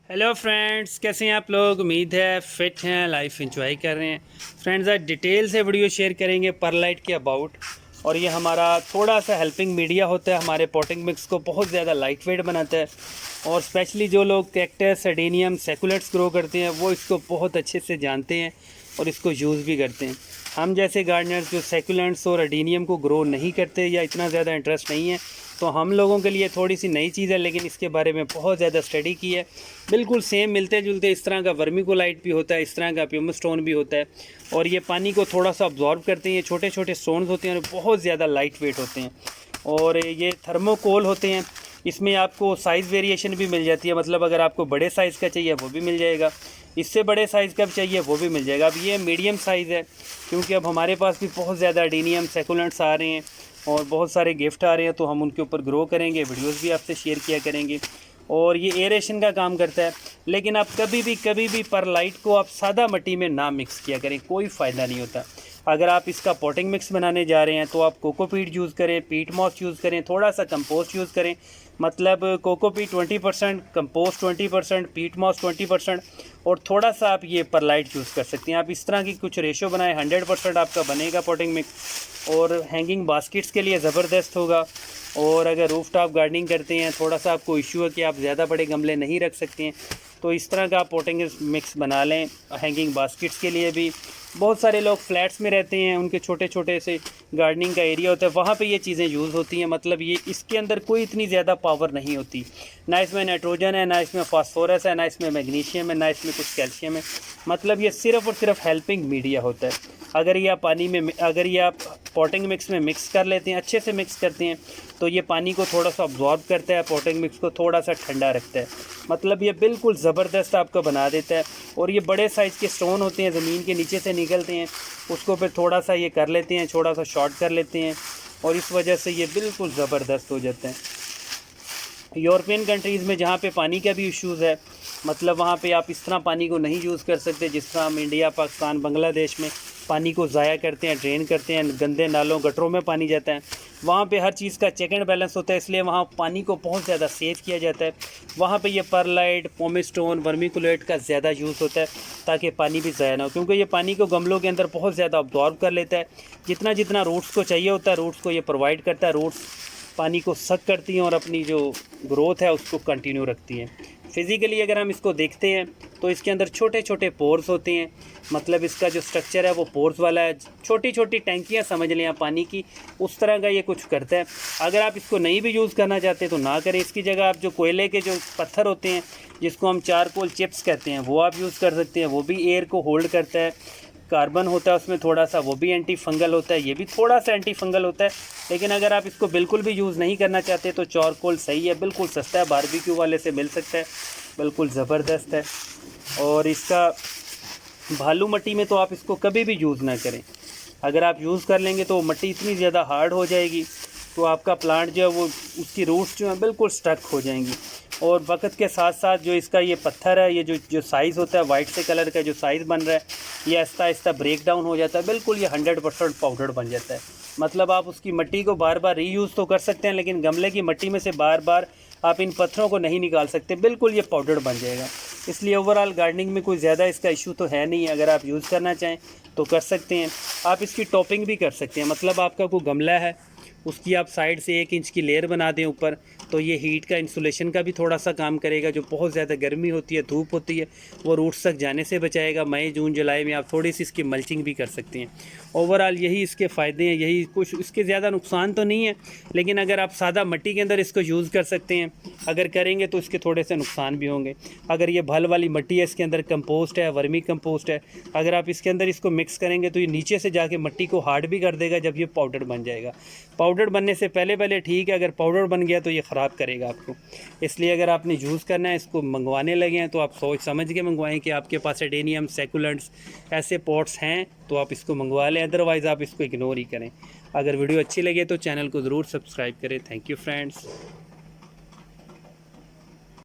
Hello friends, कैसे हैं आप लोग। उम्मीद है फिट हैं, लाइफ एंजॉय कर रहे हैं। फ्रेंड्स, आज डिटेल से वीडियो शेयर करेंगे परलाइट के अबाउट। और ये हमारा थोड़ा सा हेल्पिंग मीडिया होता है, हमारे पॉटिंग मिक्स को बहुत ज़्यादा लाइट वेट बनाता है। और स्पेशली जो लोग कैक्टस, एडेनियम, सेकुलेट्स ग्रो करते हैं वो इसको बहुत अच्छे से जानते हैं और इसको यूज़ भी करते हैं। हम जैसे गार्डनर्स जो सेकुलेंट्स और एडेनियम को ग्रो नहीं करते या इतना ज़्यादा इंटरेस्ट नहीं है, तो हम लोगों के लिए थोड़ी सी नई चीज़ है, लेकिन इसके बारे में बहुत ज़्यादा स्टडी की है। बिल्कुल सेम मिलते जुलते इस तरह का वर्मिकोलाइट भी होता है, इस तरह का प्यूमिक स्टोन भी होता है। और ये पानी को थोड़ा सा अब्जॉर्ब करते हैं। ये छोटे छोटे स्टोन्स होते हैं और बहुत ज़्यादा लाइट वेट होते हैं। और ये थर्मोकोल होते हैं। इसमें आपको साइज़ वेरिएशन भी मिल जाती है, मतलब अगर आपको बड़े साइज़ का चाहिए वो भी मिल जाएगा, इससे बड़े साइज़ का भी चाहिए वो भी मिल जाएगा। अब ये मीडियम साइज़ है, क्योंकि अब हमारे पास भी बहुत ज़्यादा एडेनियम सेकुलेंट्स आ रहे हैं और बहुत सारे गिफ्ट आ रहे हैं, तो हम उनके ऊपर ग्रो करेंगे, वीडियोस भी आपसे शेयर किया करेंगे। और ये एरेशन का काम करता है। लेकिन आप कभी भी परलाइट को आप सादा मिट्टी में ना मिक्स किया करें, कोई फ़ायदा नहीं होता। अगर आप इसका पॉटिंग मिक्स बनाने जा रहे हैं तो आप कोकोपीट यूज़ करें, पीट मॉस यूज़ करें, थोड़ा सा कंपोस्ट यूज़ करें। मतलब कोकोपीट 20%, कंपोस्ट 20%, पीट मॉस 20%, और थोड़ा सा आप ये परलाइट यूज़ कर सकते हैं। आप इस तरह की कुछ रेशो बनाएं, 100% आपका बनेगा पॉटिंग मिक्स। और हैंगिंग बास्केट्स के लिए ज़बरदस्त होगा। और अगर रूफ टॉप गार्डनिंग करते हैं, थोड़ा सा आपको इशू है कि आप ज़्यादा बड़े गमले नहीं रख सकते हैं, तो इस तरह का आप पॉटिंग मिक्स बना लें। हैंगिंग बास्केट्स के लिए भी बहुत सारे लोग फ्लैट्स में रहते हैं, उनके छोटे छोटे से गार्डनिंग का एरिया होता है, वहाँ पे ये चीज़ें यूज़ होती हैं। मतलब ये इसके अंदर कोई इतनी ज़्यादा पावर नहीं होती, ना इसमें नाइट्रोजन है, ना इसमें फास्फोरस है, ना इसमें मैग्नीशियम है, ना इसमें कुछ कैल्शियम है। मतलब ये सिर्फ़ और सिर्फ हेल्पिंग मीडिया होता है। अगर ये आप पॉटिंग मिक्स में मिक्स कर लेते हैं, अच्छे से मिक्स करते हैं, तो ये पानी को थोड़ा सा अब्जॉर्ब करता है, पॉटिंग मिक्स को थोड़ा सा ठंडा रखता है। मतलब ये बिल्कुल ज़बरदस्त आपको बना देता है। और ये बड़े साइज़ के स्टोन होते हैं, ज़मीन के नीचे से निकलते हैं, उसको फिर थोड़ा सा ये कर लेते हैं, थोड़ा सा शॉर्ट कर लेते हैं, और इस वजह से ये बिल्कुल ज़बरदस्त हो जाते हैं। यूरोपियन कंट्रीज़ में जहाँ पे पानी का भी इश्यूज़ है, मतलब वहाँ पे आप इस तरह पानी को नहीं यूज़ कर सकते जिस तरह हम इंडिया, पाकिस्तान, बांग्लादेश में पानी को ज़ाया करते हैं, ड्रेन करते हैं, गंदे नालों गटरों में पानी जाता है। वहाँ पे हर चीज़ का चेक एंड बैलेंस होता है, इसलिए वहाँ पानी को बहुत ज़्यादा सेव किया जाता है। वहाँ पे ये परलाइट, पोमिक स्टोन, वर्मिकुलेट का ज़्यादा यूज़ होता है, ताकि पानी भी ज़ाया ना हो, क्योंकि ये पानी को गमलों के अंदर बहुत ज़्यादा अब्जॉर्ब कर लेता है। जितना रूट्स को चाहिए होता है, रूट्स को ये प्रोवाइड करता है। रूट्स पानी को सक करती हैं और अपनी जो ग्रोथ है उसको कंटिन्यू रखती हैं। फिज़िकली अगर हम इसको देखते हैं तो इसके अंदर छोटे छोटे पोर्स होते हैं, मतलब इसका जो स्ट्रक्चर है वो पोर्स वाला है। छोटी छोटी टैंकियाँ समझ लें आप पानी की, उस तरह का ये कुछ करता है। अगर आप इसको नहीं भी यूज़ करना चाहते तो ना करें। इसकी जगह आप जो कोयले के जो पत्थर होते हैं, जिसको हम चारकोल चिप्स कहते हैं, वो आप यूज़ कर सकते हैं। वो भी एयर को होल्ड करता है, कार्बन होता है उसमें थोड़ा सा, वो भी एंटी फंगल होता है, ये भी थोड़ा सा एंटी फंगल होता है। लेकिन अगर आप इसको बिल्कुल भी यूज़ नहीं करना चाहते तो चारकोल सही है, बिल्कुल सस्ता है, बारबेक्यू वाले से मिल सकता है, बिल्कुल ज़बरदस्त है। और इसका भालू मिट्टी में तो आप इसको कभी भी यूज़ ना करें। अगर आप यूज़ कर लेंगे तो मिट्टी इतनी ज़्यादा हार्ड हो जाएगी, तो आपका प्लांट जो है वो, उसकी रूट्स जो है बिल्कुल स्टक हो जाएंगी। और वक्त के साथ साथ जो इसका ये पत्थर है, ये जो साइज़ होता है वाइट से कलर का जो साइज़ बन रहा है, ये आहिस्ता आहिस्ता ब्रेक डाउन हो जाता है, बिल्कुल ये 100% पाउडर बन जाता है। मतलब आप उसकी मिट्टी को बार बार रीयूज़ तो कर सकते हैं, लेकिन गमले की मिट्टी में से बार बार आप इन पत्थरों को नहीं निकाल सकते, बिल्कुल ये पाउडर बन जाएगा। इसलिए ओवरऑल गार्डनिंग में कोई ज़्यादा इसका इशू तो है नहीं। अगर आप यूज़ करना चाहें तो कर सकते हैं। आप इसकी टॉपिंग भी कर सकते हैं, मतलब आपका कोई गमला है, उसकी आप साइड से 1 इंच की लेयर बना दें ऊपर, तो ये हीट का, इंसुलेशन का भी थोड़ा सा काम करेगा। जो बहुत ज़्यादा गर्मी होती है, धूप होती है, वो रूट्स तक जाने से बचाएगा। मई, जून, जुलाई में आप थोड़ी सी इसकी मल्चिंग भी कर सकते हैं। ओवरऑल यही इसके फ़ायदे हैं, यही कुछ, इसके ज़्यादा नुकसान तो नहीं है। लेकिन अगर आप सादा मिट्टी के अंदर इसको यूज़ कर सकते हैं, अगर करेंगे तो इसके थोड़े से नुकसान भी होंगे। अगर ये भल वाली मिट्टी है, इसके अंदर कंपोस्ट है, वर्मी कंपोस्ट है, अगर आप इसके अंदर इसको मिक्स करेंगे तो ये नीचे से जाके मिट्टी को हार्ड भी कर देगा जब ये पाउडर बन जाएगा। पाउडर बनने से पहले ठीक है, अगर पाउडर बन गया तो ये ख़राब करेगा आपको। इसलिए अगर आपने यूज़ करना है, इसको मंगवाने लगे हैं, तो आप सोच समझ के मंगवाएं कि आपके पास एडेनियम, सेकुलेंट्स ऐसे पॉट्स हैं तो आप इसको मंगवा लें, अदरवाइज़ आप इसको इग्नोर ही करें। अगर वीडियो अच्छी लगे तो चैनल को ज़रूर सब्सक्राइब करें। Thank you friends.